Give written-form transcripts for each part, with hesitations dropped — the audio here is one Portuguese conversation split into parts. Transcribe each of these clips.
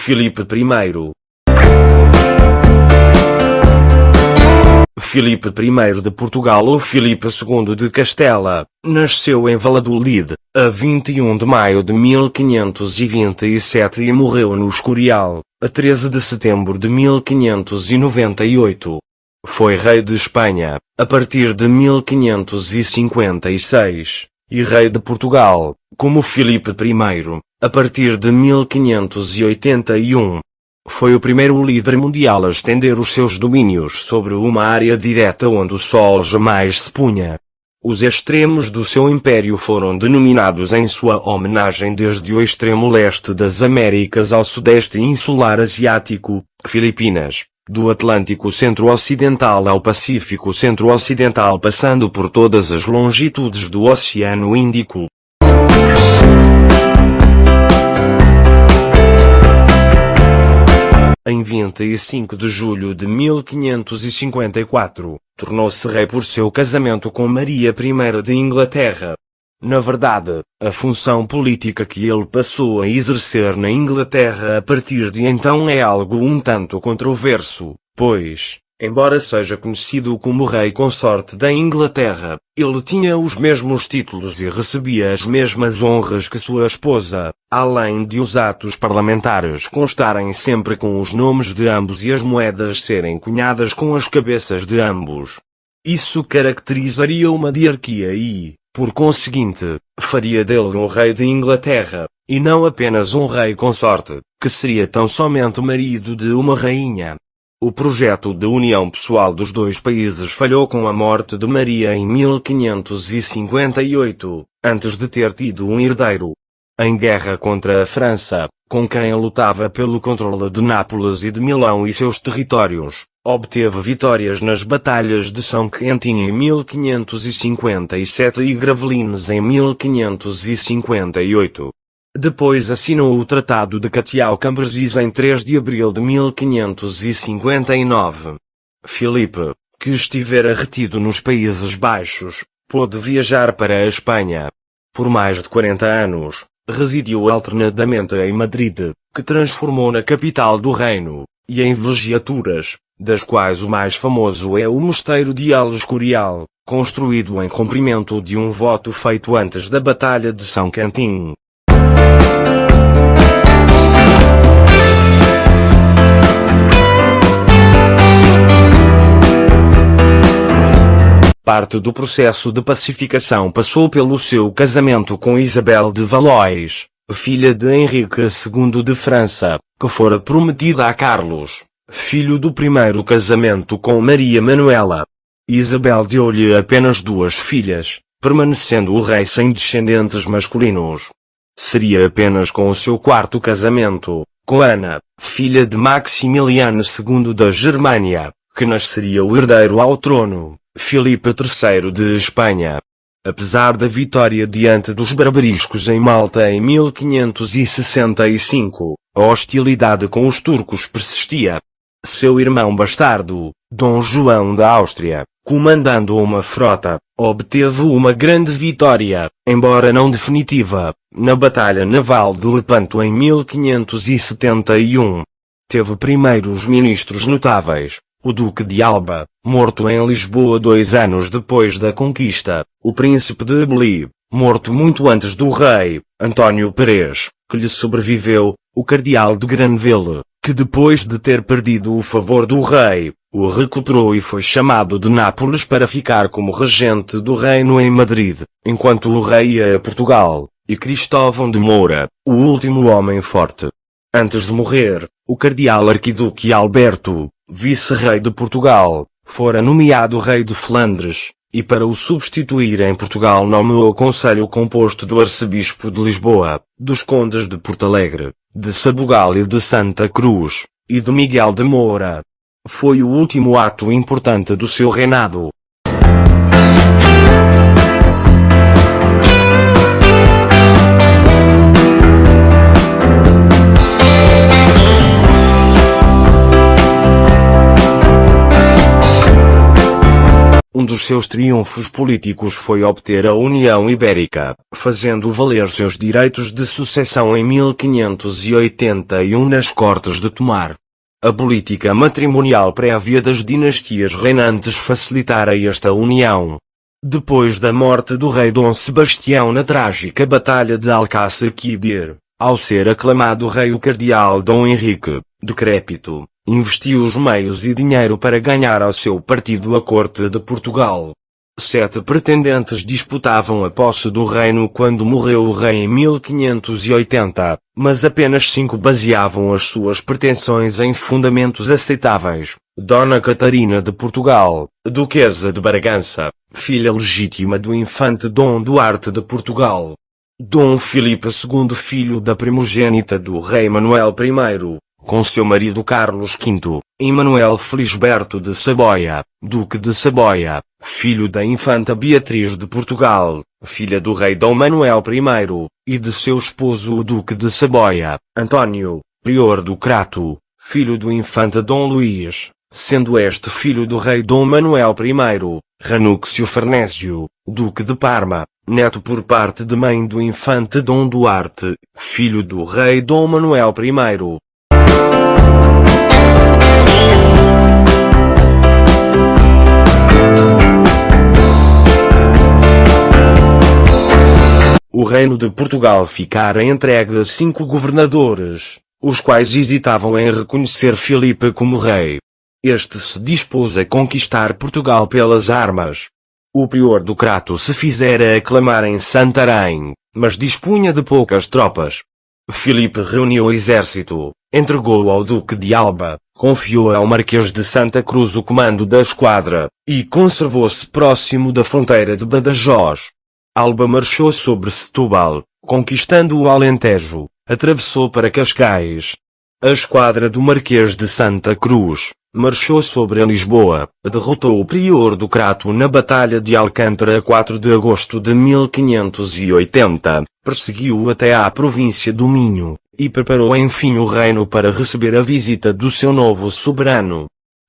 Filipe I. Filipe I de Portugal ou Filipe II de Castela, nasceu em Valladolid, a 21 de maio de 1527 e morreu no Escorial, a 13 de setembro de 1598. Foi rei de Espanha, a partir de 1556, e rei de Portugal, como Filipe I, a partir de 1581. Foi o primeiro líder mundial a estender os seus domínios sobre uma área direta onde o sol jamais se punha. Os extremos do seu império foram denominados em sua homenagem desde o extremo leste das Américas ao sudeste insular asiático, Filipinas, do Atlântico centro-ocidental ao Pacífico centro-ocidental passando por todas as longitudes do Oceano Índico. Em 25 de julho de 1554, tornou-se rei por seu casamento com Maria I de Inglaterra. Na verdade, a função política que ele passou a exercer na Inglaterra a partir de então é algo um tanto controverso, pois, embora seja conhecido como rei consorte da Inglaterra, ele tinha os mesmos títulos e recebia as mesmas honras que sua esposa, além de os atos parlamentares constarem sempre com os nomes de ambos e as moedas serem cunhadas com as cabeças de ambos. Isso caracterizaria uma diarquia e, por conseguinte, faria dele um rei de Inglaterra, e não apenas um rei consorte, que seria tão somente marido de uma rainha. O projeto de união pessoal dos dois países falhou com a morte de Maria em 1558, antes de ter tido um herdeiro. Em guerra contra a França, com quem lutava pelo controle de Nápoles e de Milão e seus territórios, obteve vitórias nas batalhas de São Quentin em 1557 e Gravelines em 1558. Depois assinou o Tratado de Catiau-Cambrésis em 3 de abril de 1559. Filipe, que estivera retido nos Países Baixos, pôde viajar para a Espanha. Por mais de 40 anos, residiu alternadamente em Madrid, que transformou na capital do reino, e em vilegiaturas, das quais o mais famoso é o Mosteiro de El Escorial, construído em cumprimento de um voto feito antes da Batalha de São Quentin. Parte do processo de pacificação passou pelo seu casamento com Isabel de Valois, filha de Henrique II de França, que fora prometida a Carlos, filho do primeiro casamento com Maria Manuela. Isabel deu-lhe apenas 2 filhas, permanecendo o rei sem descendentes masculinos. Seria apenas com o seu 4º casamento, com Ana, filha de Maximiliano II da Germânia, que nasceria o herdeiro ao trono, Filipe III de Espanha. Apesar da vitória diante dos barbariscos em Malta em 1565, a hostilidade com os turcos persistia. Seu irmão bastardo, Dom João da Áustria, comandando uma frota, obteve uma grande vitória, embora não definitiva, na Batalha Naval de Lepanto em 1571. Teve primeiros ministros notáveis: o Duque de Alba, morto em Lisboa 2 anos depois da conquista, o Príncipe de Abelí, morto muito antes do rei, António Pérez, que lhe sobreviveu, o Cardeal de Granville, que depois de ter perdido o favor do rei, o recuperou e foi chamado de Nápoles para ficar como regente do reino em Madrid, enquanto o rei ia a Portugal, e Cristóvão de Moura, o último homem forte. Antes de morrer, o cardeal arquiduque Alberto, vice-rei de Portugal, fora nomeado rei de Flandres, e para o substituir em Portugal nomeou o conselho composto do arcebispo de Lisboa, dos condes de Porto Alegre, de Sabugal e de Santa Cruz, e de Miguel de Moura. Foi o último ato importante do seu reinado. Um dos seus triunfos políticos foi obter a União Ibérica, fazendo valer seus direitos de sucessão em 1581 nas Cortes de Tomar. A política matrimonial prévia das dinastias reinantes facilitara esta união. Depois da morte do rei Dom Sebastião na trágica Batalha de Alcácer Quibir, ao ser aclamado rei o cardeal Dom Henrique, decrépito, investiu os meios e dinheiro para ganhar ao seu partido a corte de Portugal. 7 pretendentes disputavam a posse do reino quando morreu o rei em 1580, mas apenas 5 baseavam as suas pretensões em fundamentos aceitáveis. Dona Catarina de Portugal, Duquesa de Bragança, filha legítima do infante Dom Duarte de Portugal. Dom Filipe II, filho da primogênita do rei Manuel I, com seu marido Carlos V, Emanuel Felisberto de Saboia, Duque de Saboia, filho da infanta Beatriz de Portugal, filha do rei Dom Manuel I, e de seu esposo o Duque de Saboia, António, prior do Crato, filho do infante Dom Luís, sendo este filho do rei Dom Manuel I, Ranúxio Farnésio, Duque de Parma, neto por parte de mãe do infante Dom Duarte, filho do rei Dom Manuel I. O reino de Portugal ficara entregue a 5 governadores, os quais hesitavam em reconhecer Filipe como rei. Este se dispôs a conquistar Portugal pelas armas. O prior do Crato se fizera aclamar em Santarém, mas dispunha de poucas tropas. Filipe reuniu o exército, entregou-o ao Duque de Alba, confiou ao Marquês de Santa Cruz o comando da esquadra, e conservou-se próximo da fronteira de Badajoz. Alba marchou sobre Setúbal, conquistando o Alentejo, atravessou para Cascais. A esquadra do Marquês de Santa Cruz marchou sobre Lisboa, derrotou o prior do Crato na Batalha de Alcântara a 4 de agosto de 1580, perseguiu-o até à província do Minho, e preparou enfim o reino para receber a visita do seu novo soberano.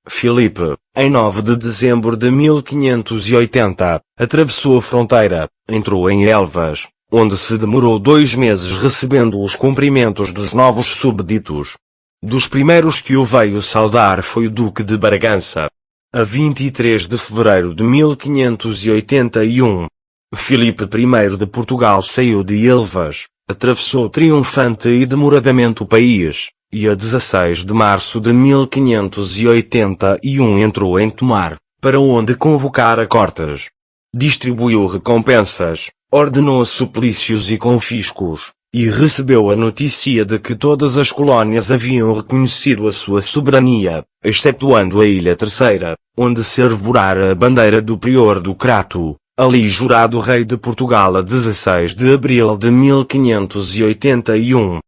Filipe, em 9 de dezembro de 1580, atravessou a fronteira, entrou em Elvas, onde se demorou 2 meses recebendo os cumprimentos dos novos súbditos. Dos primeiros que o veio saudar foi o Duque de Bragança. A 23 de fevereiro de 1581, Filipe I de Portugal saiu de Elvas, atravessou triunfante e demoradamente o país, e a 16 de março de 1581 entrou em Tomar, para onde convocara cortes. Distribuiu recompensas, ordenou suplícios e confiscos, e recebeu a notícia de que todas as colónias haviam reconhecido a sua soberania, excetuando a Ilha Terceira, onde se arvorara a bandeira do prior do Crato, ali jurado rei de Portugal a 16 de abril de 1581.